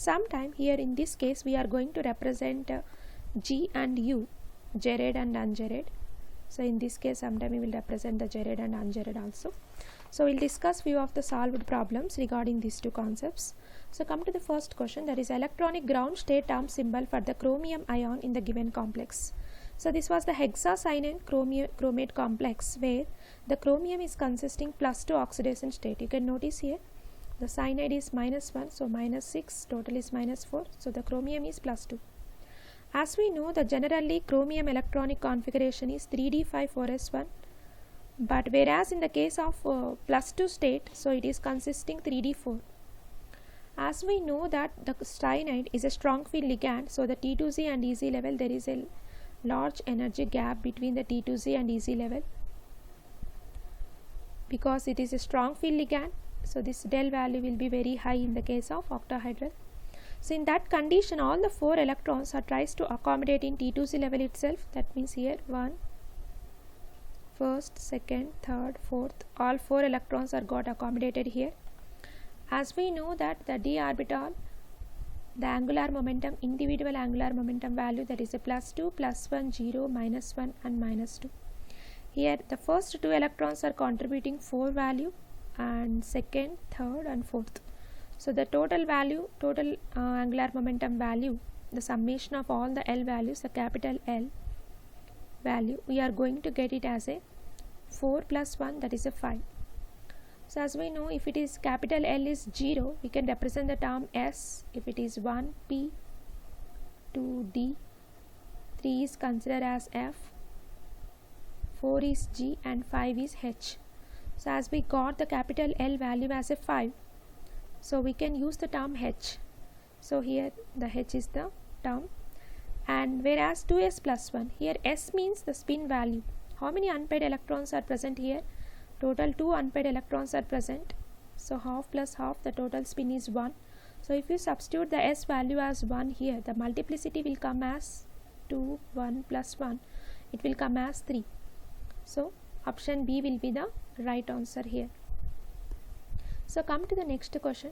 sometime here in this case we are going to represent G and U, Gered and ungered. So in this case sometime we will represent the gered and ungered also. So we'll discuss few of the solved problems regarding these two concepts. So come to the first question, that is electronic ground state term symbol for the chromium ion in the given complex. So this was the hexacyanine chromate complex where the chromium is consisting +2 oxidation state. You can notice here the cyanide is -1, so -6, total is -4, so the chromium is +2. As we know, the generally chromium electronic configuration is 3d5-4s1, but whereas in the case of +2 state, so it is consisting 3d4. As we know that the cyanide is a strong field ligand, so the T2Z and EZ level, there is a large energy gap between the T2Z and EZ level because it is a strong field ligand. So this del value will be very high in the case of octahedral. So in that condition, all the 4 electrons are tries to accommodate in T2Z level itself. That means here 1, first, second, third, fourth, all 4 electrons are got accommodated here. As we know that the d orbital, the angular momentum, individual angular momentum value, that is a +2, +1, 0, -1 and -2. Here the first 2 electrons are contributing 4 value and second, third and fourth. So the total value, angular momentum value, the summation of all the L values, the capital L value, we are going to get it as a 4 + 1, that is a 5. So as we know, if it is capital L is 0, we can represent the term S. If it is 1 P, 2 D, 3 is considered as F, 4 is G and 5 is H. So as we got the capital L value as a 5, so we can use the term H. So here the H is the term, and whereas 2s + 1, here S means the spin value. How many unpaired electrons are present here? Total 2 unpaired electrons are present, so half + half, the total spin is 1. So if you substitute the S value as 1 here, the multiplicity will come as 2, 1 + 1, it will come as 3. So option B will be the right answer here. So come to the next question,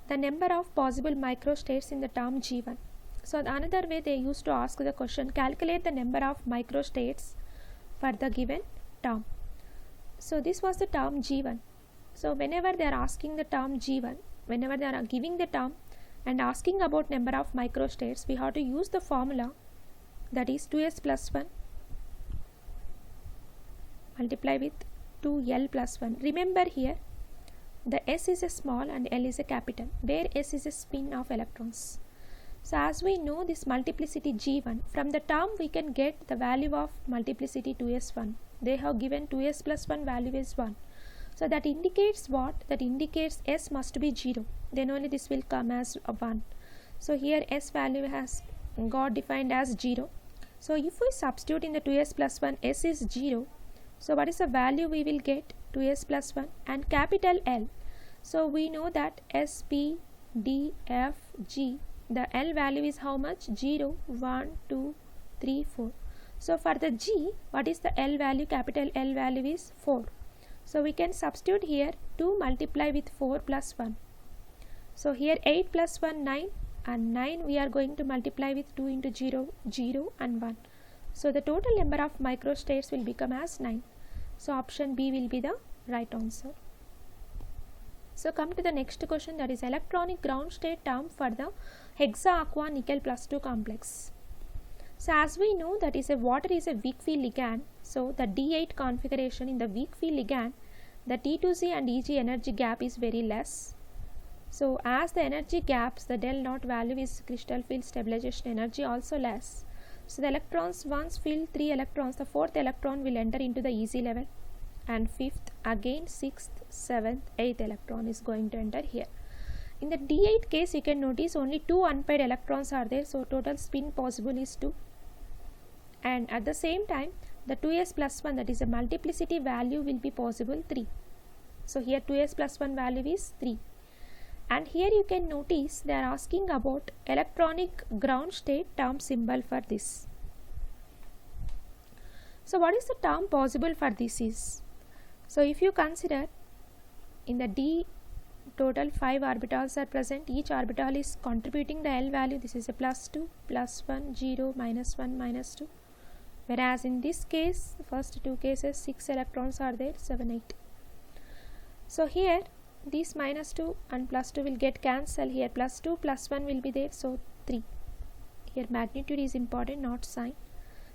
the number of possible microstates in the term G1. So another way they used to ask the question, calculate the number of microstates for the given term. So this was the term G1. So whenever they are asking the term G1, whenever they are giving the term and asking about number of microstates, we have to use the formula, that is 2s + 1 multiply with 2l + 1. Remember here the S is a small and L is a capital, where S is a spin of electrons. So as we know this multiplicity G1, from the term we can get the value of multiplicity 2s1. They have given 2s + 1 value is 1. So that indicates what? That indicates S must be 0. Then only this will come as a 1. So here S value has got defined as 0. So if we substitute in the 2s + 1, S is 0. So what is the value we will get? 2s + 1 and capital L. So we know that S, P, D, F, G, the L value is how much? 0, 1, 2, 3, 4. So for the G, what is the L value? Capital L value is 4. So we can substitute here 2 multiply with 4 + 1. So here 8 + 1, 9, and 9 we are going to multiply with 2 into 0, 0 and 1. So the total number of microstates will become as 9. So option B will be the right answer. So come to the next question, that is electronic ground state term for the hexa-aqua nickel +2 complex. So as we know that is water is a weak field ligand, so the D8 configuration in the weak field ligand, the T2Z and EG energy gap is very less. So as the energy gaps, the del naught value is crystal field stabilization energy also less. So the electrons once fill 3 electrons, the 4th electron will enter into the EZ level, and 5th, again 6th, 7th, 8th electron is going to enter here. In the D8 case, you can notice only 2 unpaired electrons are there, so total spin possible is 2. And at the same time, the 2s + 1, that is a multiplicity value, will be possible 3. So here 2s + 1 value is 3. And here you can notice they are asking about electronic ground state term symbol for this. So what is the term possible for this is? So if you consider in the D total 5 orbitals are present. Each orbital is contributing the L value. This is a +2, +1, 0, -1, -2. Whereas in this case, first two cases, 6 electrons are there, 7, 8. So here these -2 and +2 will get cancelled. Here +2, +1 will be there, so 3. Here magnitude is important, not sign.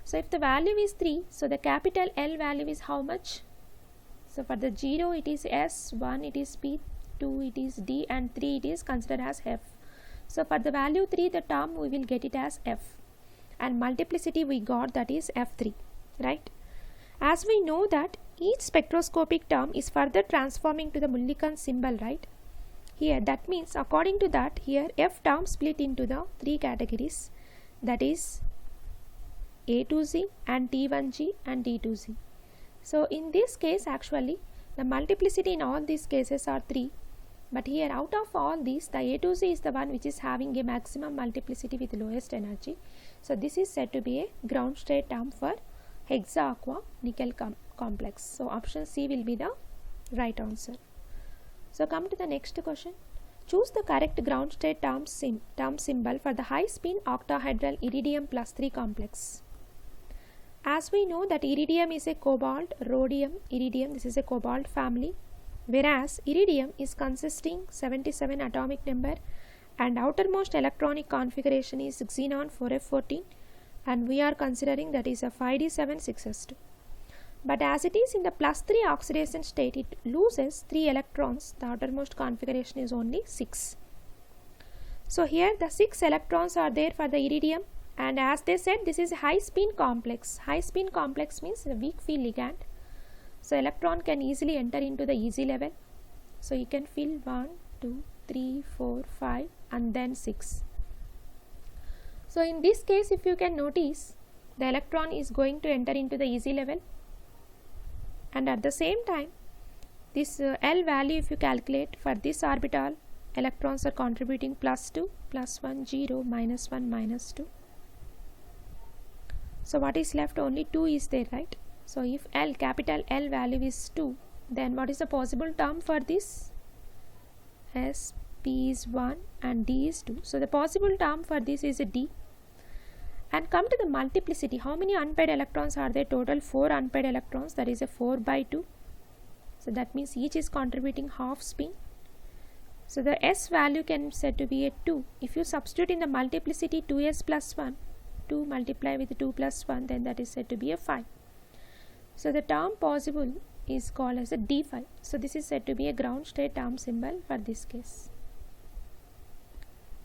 So if the value is 3, so the capital L value is how much? So for the 0 it is S, 1 it is P, 2 it is D, and 3 it is considered as F. So for the value 3, the term we will get it as F, and multiplicity we got, that is F3, right? As we know that each spectroscopic term is further transforming to the Mulliken symbol, right? Here that means according to that, here F term split into the 3 categories, that is A to Z and T1G and D2Z. So in this case actually the multiplicity in all these cases are 3, but here out of all these, the A to Z is the one which is having a maximum multiplicity with lowest energy. So this is said to be a ground state term for hexa-aqua nickel complex. So option C will be the right answer. So come to the next question. Choose the correct ground state term symbol for the high spin octahedral iridium +3 complex. As we know that iridium is a cobalt, rhodium, iridium, this is a cobalt family, whereas iridium is consisting 77 atomic number and outermost electronic configuration is xenon 4f14, and we are considering that is a 5d7 6s2. But as it is in the +3 oxidation state, it loses 3 electrons. The outermost configuration is only 6. So here the 6 electrons are there for the iridium, and as they said, this is a high spin complex. High spin complex means a weak field ligand. So electron can easily enter into the easy level. So you can fill 1, 2, 3, 4, 5 and then 6. So in this case, if you can notice, the electron is going to enter into the easy level, and at the same time this L value, if you calculate for this orbital, electrons are contributing +2, +1, 0, -1, -2. So what is left? Only 2 is there, right? So if L, capital L value is 2, then what is the possible term for this? S, P is 1 and D is 2. So the possible term for this is a D. And come to the multiplicity. How many unpaired electrons are there? Total 4 unpaired electrons, that is a 4/2. So that means each is contributing half spin. So the S value can be said to be a 2. If you substitute in the multiplicity 2s plus 1, 2 multiply with 2 plus 1, then that is said to be a 5. So the term possible is called as a D5. So this is said to be a ground state term symbol for this case.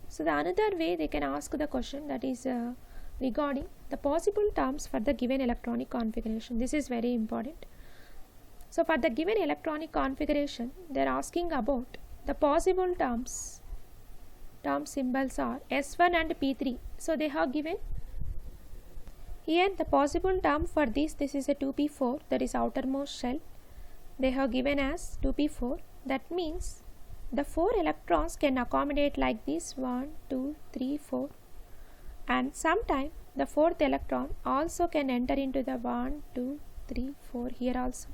So the another way they can ask the question, that is regarding the possible terms for the given electronic configuration. This is very important. So for the given electronic configuration, they are asking about the possible terms. Term symbols are S1 and P3. So they have given here the possible term for this is a 2p4, that is outermost shell. They have given as 2p4. That means the 4 electrons can accommodate like this, 1, 2, 3, 4. And sometime the 4th electron also can enter into the 1, 2, 3, 4 here also.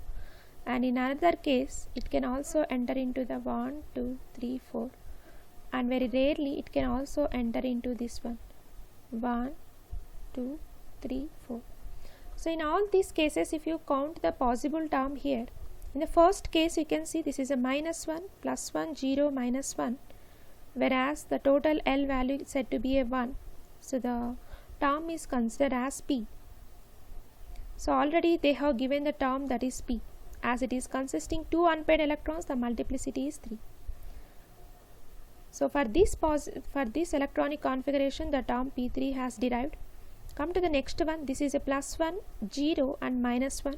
And in another case, it can also enter into the 1, 2, 3, 4. And very rarely it can also enter into this one, 1, 2, 3, 4. So in all these cases, if you count the possible term here, in the first case you can see this is a -1, +1, 0, -1, whereas the total L value is said to be a 1. So the term is considered as P. So already they have given the term, that is P. As it is consisting 2 unpaired electrons, the multiplicity is 3. So for this electronic configuration, the term P3 has derived. Come to the next one. This is a +1, 0 and -1.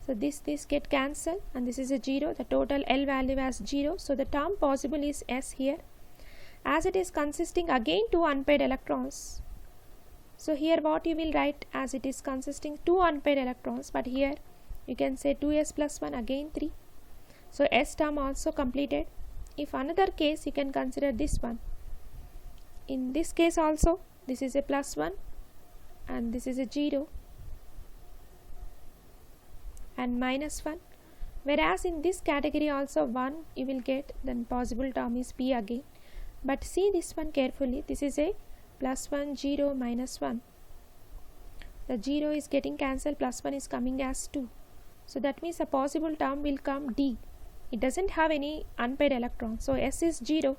So this get cancelled, and this is a 0. The total L value as 0. So the term possible is S here. As it is consisting again 2 unpaired electrons. So here what you will write, as it is consisting 2 unpaired electrons, but here you can say 2s plus 1, again 3. So S term also completed. If another case, you can consider this one. In this case also, this is a +1 and this is a 0 and -1. Whereas in this category also 1 you will get, then possible term is P again. But see this one carefully, this is a plus 1, 0, minus 1. The 0 is getting cancelled, plus 1 is coming as 2. So that means a possible term will come D. It doesn't have any unpaired electron. So S is 0.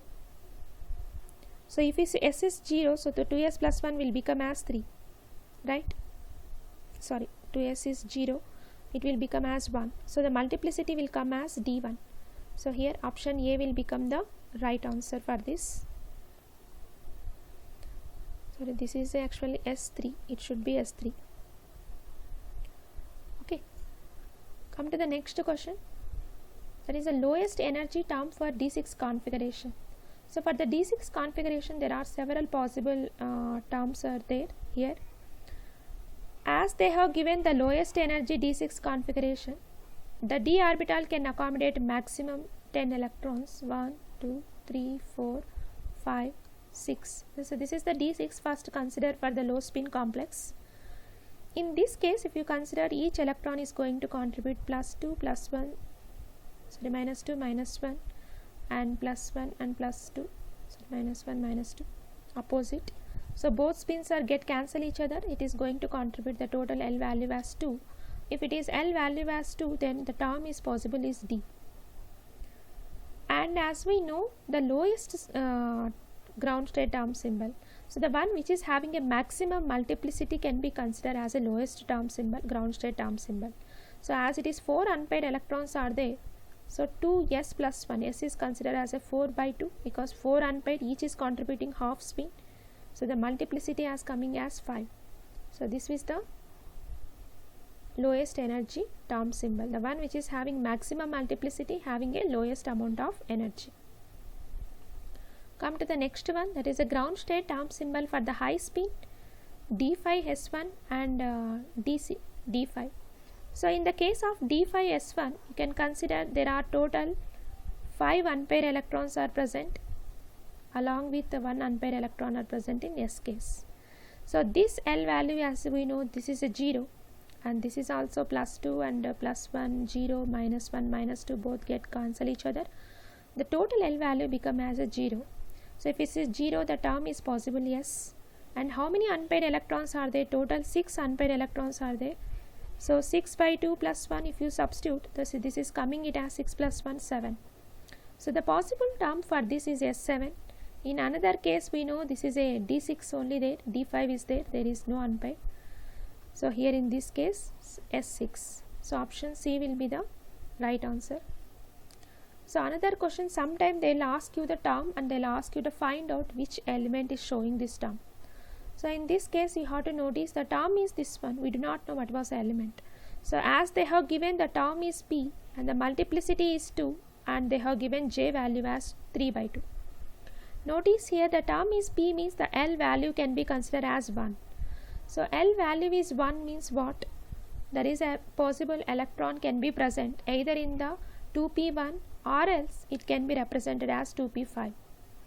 So if S is 0, so the 2S plus 1 will become as 3. Right? Sorry, 2S is 0. It will become as 1. So the multiplicity will come as D1. So here option A will become the right answer for this. Sorry, this is actually S3. It should be S3. Okay. Come to the next question. That is the lowest energy term for D6 configuration. So for the D6 configuration, there are several possible terms are there here. As they have given the lowest energy D6 configuration, the d orbital can accommodate maximum 10 electrons. 1, 2, 3, 4, 5, 6. So this is the D6 first considered for the low spin complex. In this case, if you consider each electron is going to contribute plus 2, plus 1, sorry, minus 2, minus 1, and plus 1 and plus 2, sorry, minus 1, minus 2, opposite. So both spins are get cancel each other. It is going to contribute the total L value as 2. If it is L value as 2, then the term is possible is D. And as we know, the lowest ground state term symbol, so the one which is having a maximum multiplicity can be considered as a lowest term symbol, ground state term symbol. So as it is 4 unpaired electrons are there, so 2s plus 1, s is considered as a 4 by 2 because 4 unpaired, each is contributing half spin. So the multiplicity as coming as 5. So this is the lowest energy term symbol, the one which is having maximum multiplicity, having a lowest amount of energy. Come to the next one, that is a ground state term symbol for the high spin D5 S1 and D5. So in the case of D5 S1, you can consider there are total 5 unpaired electrons are present, along with the 1 unpaired electron are present in S case. So this L value, as we know, this is a 0, and this is also plus 2 and plus 1, 0, minus 1, minus 2, both get cancel each other. The total L value become as a 0. So if it is 0, the term is possible yes. And how many unpaired electrons are there? Total 6 unpaired electrons are there. So 6 by 2 plus 1, if you substitute, this is coming it as 6 plus 1, 7. So the possible term for this is S7. In another case, we know this is a D6 only there, D5 is there, there is no unpaired. So here in this case, S6. So option C will be the right answer. So another question, sometime they will ask you the term and they will ask you to find out which element is showing this term. So in this case, you have to notice the term is this one. We do not know what was the element. So as they have given the term is P and the multiplicity is 2 and they have given J value as 3 by 2. Notice here the term is P means the L value can be considered as 1. So L value is 1 means what? There is a possible electron can be present either in the 2p1 or else it can be represented as 2p5.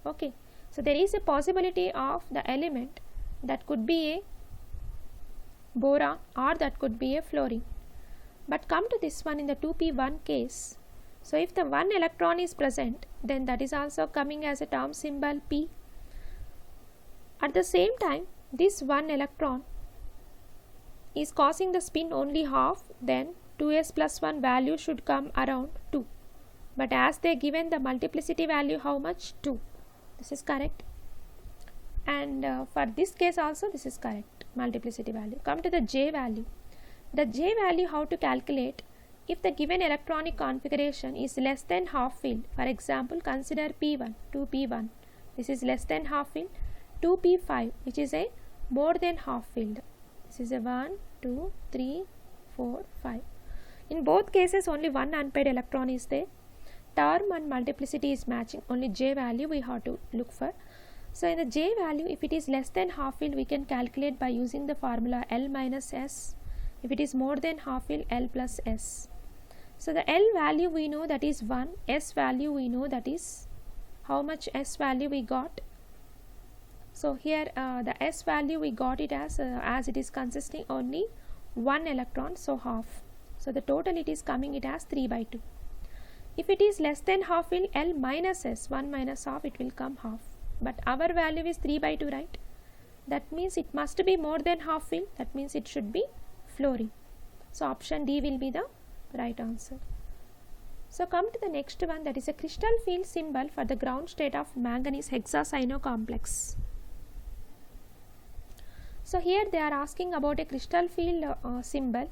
Okay. So there is a possibility of the element that could be a boron or that could be a fluorine. But come to this one in the 2p1 case. So if the 1 electron is present, then that is also coming as a term symbol P. At the same time, this 1 electron is causing the spin only half, then 2s plus 1 value should come around 2. But as they given the multiplicity value how much? 2. This is correct. And for this case also this is correct, multiplicity value. Come to the J value. The J value how to calculate? If the given electronic configuration is less than half filled, for example, consider P1, 2P1, this is less than half filled, 2P5, which is a more than half filled. This is a 1, 2, 3, 4, 5. In both cases, only 1 unpaired electron is there. Term and multiplicity is matching, only J value we have to look for. So in the J value, if it is less than half filled, we can calculate by using the formula L minus S. If it is more than half filled, L plus S. So the L value we know that is 1, S value we know that is how much S value we got. So here the S value we got it as it is consisting only 1 electron, so half. So the total it is coming it as 3 by 2. If it is less than half fill, L minus S, 1 minus half, it will come half. But our value is 3 by 2, right? That means it must be more than half fill. That means it should be fluorine. So option D will be the right answer. So come to the next one, that is a crystal field symbol for the ground state of manganese hexacyano complex. So here they are asking about a crystal field symbol